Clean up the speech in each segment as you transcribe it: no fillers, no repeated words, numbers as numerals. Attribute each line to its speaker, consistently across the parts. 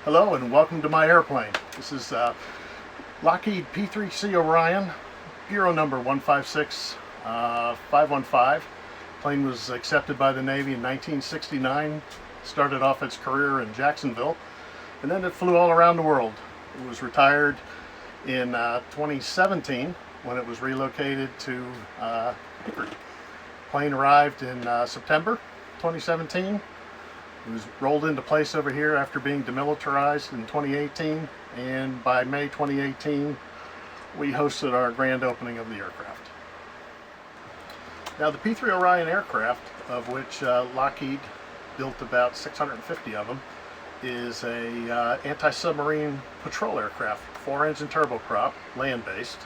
Speaker 1: Hello and welcome to my airplane. This is Lockheed P-3 Orion, Bureau number 156515. Plane was accepted by the Navy in 1969, started off its career in Jacksonville, and then it flew all around the world. It was retired in 2017 when it was relocated to Hickory. Plane arrived in September 2017. It was rolled into place over here after being demilitarized in 2018, and by May 2018 we hosted our grand opening of the aircraft. Now the P-3 Orion aircraft, of which Lockheed built about 650 of them, is a anti-submarine patrol aircraft, 4-engine turboprop, land-based.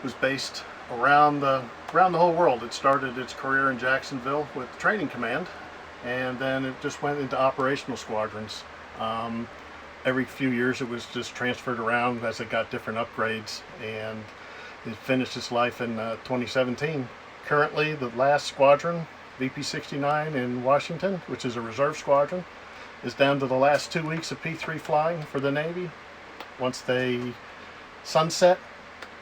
Speaker 1: Was based around the whole world. It started its career in Jacksonville with Training Command, and then it just went into operational squadrons. Every few years it was just transferred around as it got different upgrades, and it finished its life in 2017. Currently the last squadron, VP-69 in Washington, which is a reserve squadron, is down to the last 2 weeks of P-3 flying for the Navy. Once they sunset,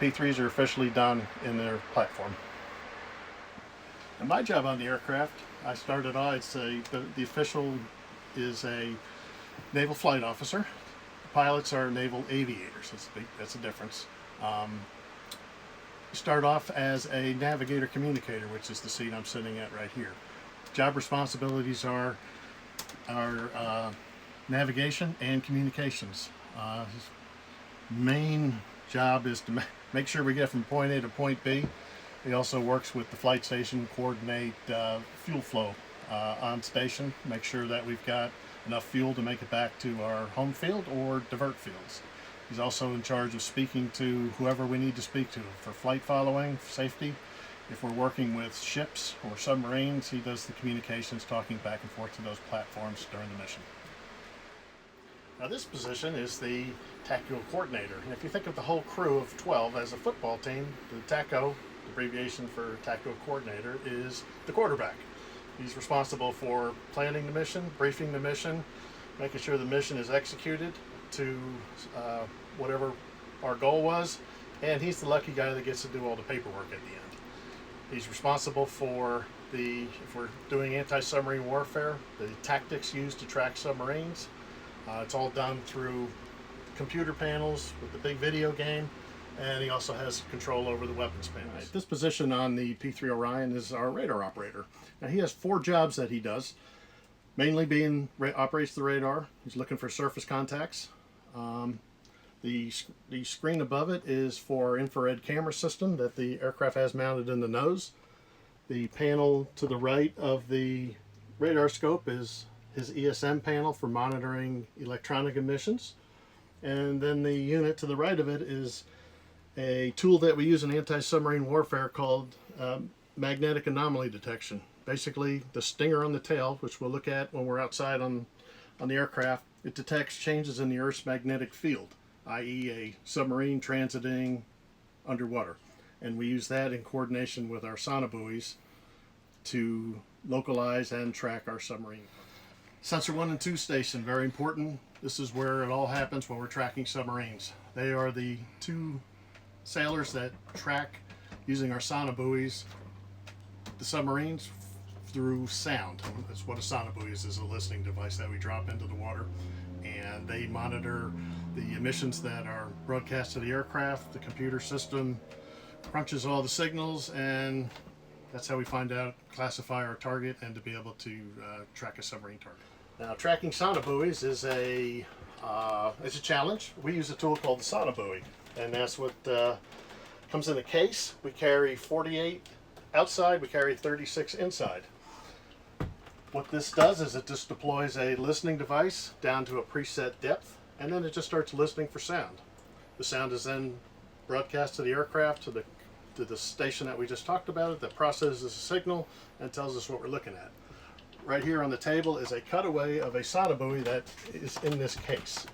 Speaker 1: P-3s are officially done in their platform. And my job on the aircraft, I started off, the official is a naval flight officer. The pilots are naval aviators. That's a difference. Start off as a navigator communicator, which is the seat I'm sitting at right here. Job responsibilities are navigation and communications. His main job is to make sure we get from point A to point B. He also works with the flight station, coordinate fuel flow on station, make sure that we've got enough fuel to make it back to our home field or divert fields. He's also in charge of speaking to whoever we need to speak to for flight following, safety. If we're working with ships or submarines, he does the communications, talking back and forth to those platforms during the mission. Now this position is the tactical coordinator. And if you think of the whole crew of 12 as a football team, the TACO, the abbreviation for tactical coordinator, is the quarterback. He's responsible for planning the mission, briefing the mission, making sure the mission is executed to whatever our goal was, and he's the lucky guy that gets to do all the paperwork at the end. He's responsible for if we're doing anti-submarine warfare, the tactics used to track submarines. It's all done through computer panels with the big video game, and he also has control over the weapons panels. Right. This position on the P-3 Orion is our radar operator. Now he has 4 jobs that he does, mainly being operates the radar. He's looking for surface contacts. The screen above it is for infrared camera system that the aircraft has mounted in the nose. The panel to the right of the radar scope is his ESM panel for monitoring electronic emissions. And then the unit to the right of it is a tool that we use in anti-submarine warfare called magnetic anomaly detection. Basically, the stinger on the tail, which we'll look at when we're outside on the aircraft, it detects changes in the Earth's magnetic field, i.e. a submarine transiting underwater. And we use that in coordination with our sonobuoys to localize and track our submarine. Sensor 1 and 2 station, very important. This is where it all happens when we're tracking submarines. They are the 2 sailors that track, using our sonobuoys, the submarines through sound. That's what a sonobuoy is a listening device that we drop into the water, and they monitor the emissions that are broadcast to the aircraft. The computer system crunches all the signals, and that's how we find out, classify our target, and to be able to track a submarine target. Now, tracking sonobuoys is a challenge. We use a tool called the sonobuoy, and that's what comes in a case. We carry 48 outside, we carry 36 inside. What this does is it just deploys a listening device down to a preset depth, and then it just starts listening for sound. The sound is then broadcast to the aircraft, to the station that we just talked about, that processes a signal and tells us what we're looking at. Right here on the table is a cutaway of a sonobuoy that is in this case.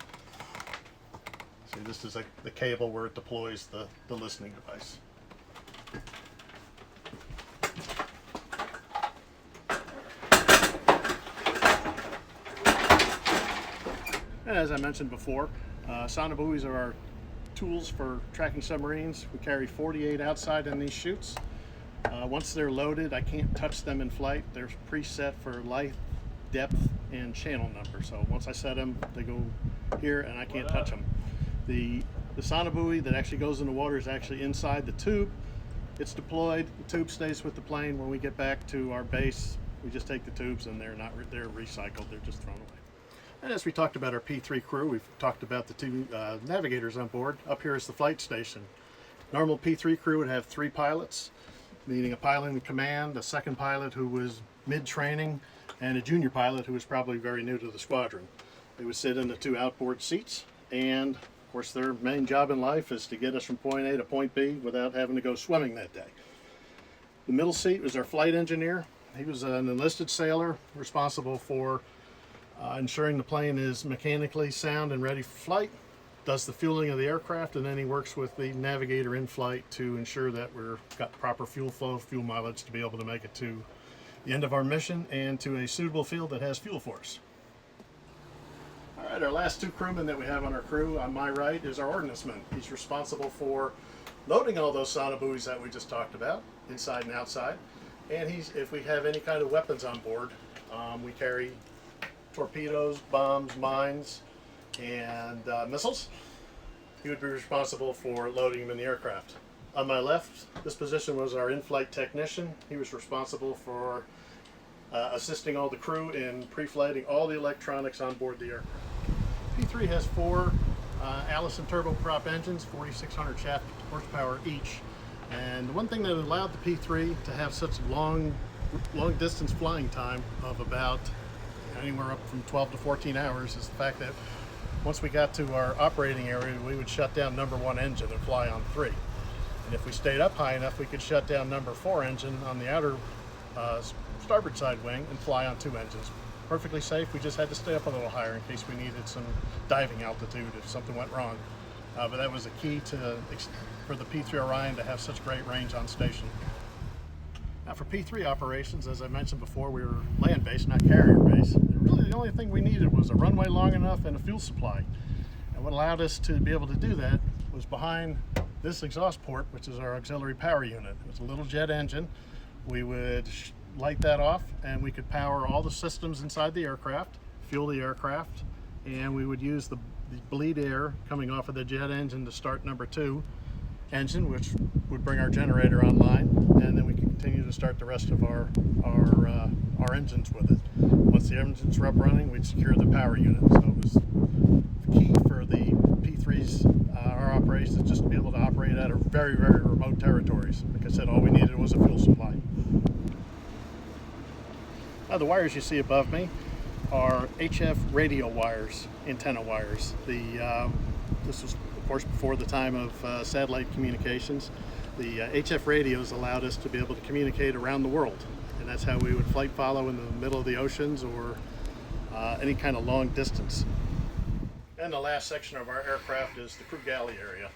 Speaker 1: See, this is the cable where it deploys the listening device. And as I mentioned before, sonobuoys are our tools for tracking submarines. We carry 48 outside in these chutes. Once they're loaded, I can't touch them in flight. They're preset for light, depth, and channel number. So once I set them, they go here and I can't touch them. The sonobuoy that actually goes in the water is actually inside the tube. It's deployed, the tube stays with the plane. When we get back to our base, we just take the tubes and they're recycled, they're just thrown away. And as we talked about our P-3 crew, we've talked about the two navigators on board. Up here is the flight station. Normal P-3 crew would have 3 pilots, meaning a pilot in command, a second pilot who was mid-training, and a junior pilot who was probably very new to the squadron. They would sit in the 2 outboard seats, and of course their main job in life is to get us from point A to point B without having to go swimming that day. The middle seat was our flight engineer. He was an enlisted sailor responsible for ensuring the plane is mechanically sound and ready for flight, does the fueling of the aircraft, and then he works with the navigator in flight to ensure that we've got proper fuel flow, fuel mileage to be able to make it to the end of our mission and to a suitable field that has fuel for us. All right, our last 2 crewmen that we have on our crew, on my right is our ordnanceman. He's responsible for loading all those sonobuoys that we just talked about, inside and outside. And if we have any kind of weapons on board, we carry torpedoes, bombs, mines, and missiles. He would be responsible for loading them in the aircraft. On my left, this position was our in-flight technician. He was responsible for assisting all the crew in pre-flighting all the electronics on board the aircraft. P-3 has 4 Allison turboprop engines, 4,600 shaft horsepower each. And the one thing that allowed the P-3 to have such long distance flying time of about anywhere up from 12 to 14 hours is the fact that once we got to our operating area, we would shut down number 1 engine and fly on 3. And if we stayed up high enough, we could shut down number 4 engine on the outer starboard side wing and fly on 2 engines. Perfectly safe. We just had to stay up a little higher in case we needed some diving altitude if something went wrong. But that was a key for the P-3 Orion to have such great range on station. Now for P-3 operations, as I mentioned before, we were land-based, not carrier-based. And really the only thing we needed was a runway long enough and a fuel supply. And what allowed us to be able to do that was behind this exhaust port, which is our auxiliary power unit. It was a little jet engine. We would light that off and we could power all the systems inside the aircraft, fuel the aircraft, and we would use the bleed air coming off of the jet engine to start number 2 engine, which would bring our generator online, and then we could continue to start the rest of our engines with it. Once the engines were up running, we'd secure the power unit. So it was key for the P-3's our operations just to be able to operate out of very, very remote territories. Like I said, all we needed was a fuel supply. Now the wires you see above me are HF radio wires, antenna wires. This was of course before the time of satellite communications. The HF radios allowed us to be able to communicate around the world, and that's how we would flight follow in the middle of the oceans or any kind of long distance. And the last section of our aircraft is the crew galley area.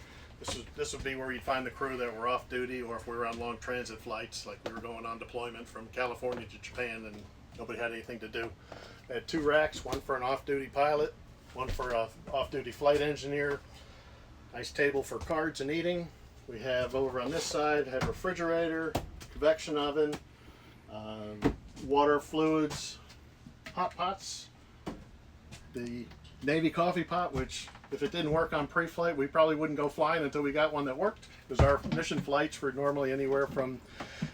Speaker 1: This would be where you'd find the crew that were off duty, or if we were on long transit flights, like we were going on deployment from California to Japan and nobody had anything to do. We had 2 racks, one for an off-duty pilot, one for an off-duty flight engineer. Nice table for cards and eating. We have over on this side, had a refrigerator, convection oven, water, fluids, hot pots, the Navy coffee pot, which if it didn't work on pre-flight, we probably wouldn't go flying until we got one that worked, because our mission flights were normally anywhere from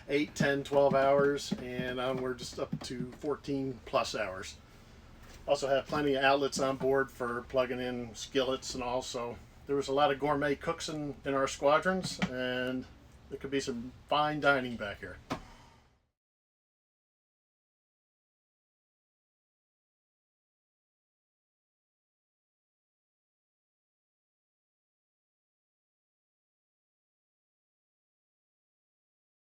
Speaker 1: 8, 10, 12 hours and onwards up to 14 plus hours. Also have plenty of outlets on board for plugging in skillets, and also there was a lot of gourmet cooks in our squadrons, and there could be some fine dining back here.